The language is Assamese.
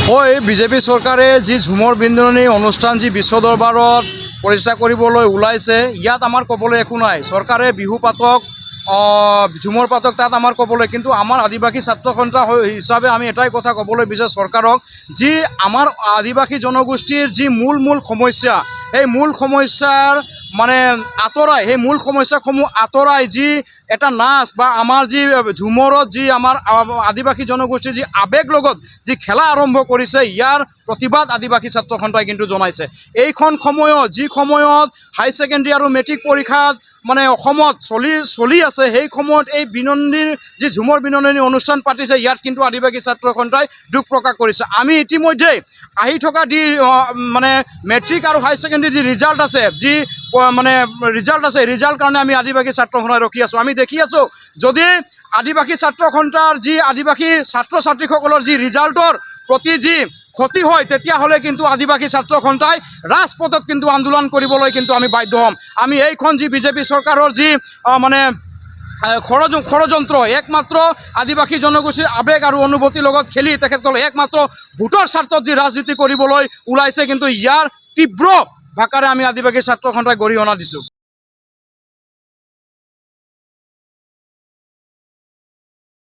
হয় বিজেপি চৰকাৰে যি ঝুমৰ বিন্দনী অনুষ্ঠান যি বিশ্ব দৰবাৰত প্ৰতিষ্ঠা কৰিবলৈ ওলাইছে, ইয়াত আমাৰ ক'বলৈ একো নাই। চৰকাৰে বিহু পাতক, ঝুমৰ পাতক, তাত আমাৰ ক'বলৈ, কিন্তু আমাৰ আদিবাসী ছাত্ৰ সন্থা হিচাপে আমি এটাই কথা ক'বলৈ বিচাৰোঁ চৰকাৰক, যি আমাৰ আদিবাসী জনগোষ্ঠীৰ যি মূল সমস্যা, সেই মূল সমস্যাৰ মানে আঁতৰাই, সেই মূল সমস্যাসমূহ আঁতৰাই যি এটা নাচ বা আমাৰ যি ঝুমৰত যি আমাৰ আদিবাসী জনগোষ্ঠীৰ যি আৱেগ লগত যি খেলা আৰম্ভ কৰিছে, ইয়াৰ প্ৰতিবাদ আদিবাসী ছাত্ৰ সন্থাই কিন্তু জনাইছে। এইখন সময়ত যি সময়ত হাই ছেকেণ্ডেৰী আৰু মেট্ৰিক পৰীক্ষাত মানে অসমত চলি আছে, সেই সময়ত এই বিনন্দীৰ যি ঝুমৰ বিনন্দনী অনুষ্ঠান পাতিছে, ইয়াত কিন্তু আদিবাসী ছাত্ৰ সন্থাই দুখ প্ৰকাশ কৰিছে। আমি ইতিমধ্যে আহি থকা মানে মেট্ৰিক আৰু হাই ছেকেণ্ডেৰী যি ৰিজাল্ট আছে, যি মানে ৰিজাল্ট কাৰণে আমি আদিবাসী ছাত্ৰ সন্থাই ৰখি আছোঁ। আমি দেখি আছোঁ, যদি আদিবাসী ছাত্ৰ সন্থাৰ যি আদিবাসী ছাত্ৰ ছাত্ৰীসকলৰ যি ৰিজাল্টৰ প্ৰতি যি ক্ষতি হয়, তেতিয়াহ'লে কিন্তু আদিবাসী ছাত্ৰ সন্থাই ৰাজপথত কিন্তু আন্দোলন কৰিবলৈ কিন্তু আমি বাধ্য হ'ম। আমি এইখন যি বিজেপি চৰকাৰৰ যি মানে ষড়যন্ত্ৰ, একমাত্ৰ আদিবাসী জনগোষ্ঠীৰ আৱেগ আৰু অনুভূতিৰ লগত খেলি তেখেতসকলে একমাত্ৰ ভোটৰ স্বাৰ্থত যি ৰাজনীতি কৰিবলৈ ওলাইছে, কিন্তু ইয়াৰ তীব্ৰ ভাষাৰে আমি আদিবাসী ছাত্ৰ সন্থাই গৰিহণা দিছোঁ।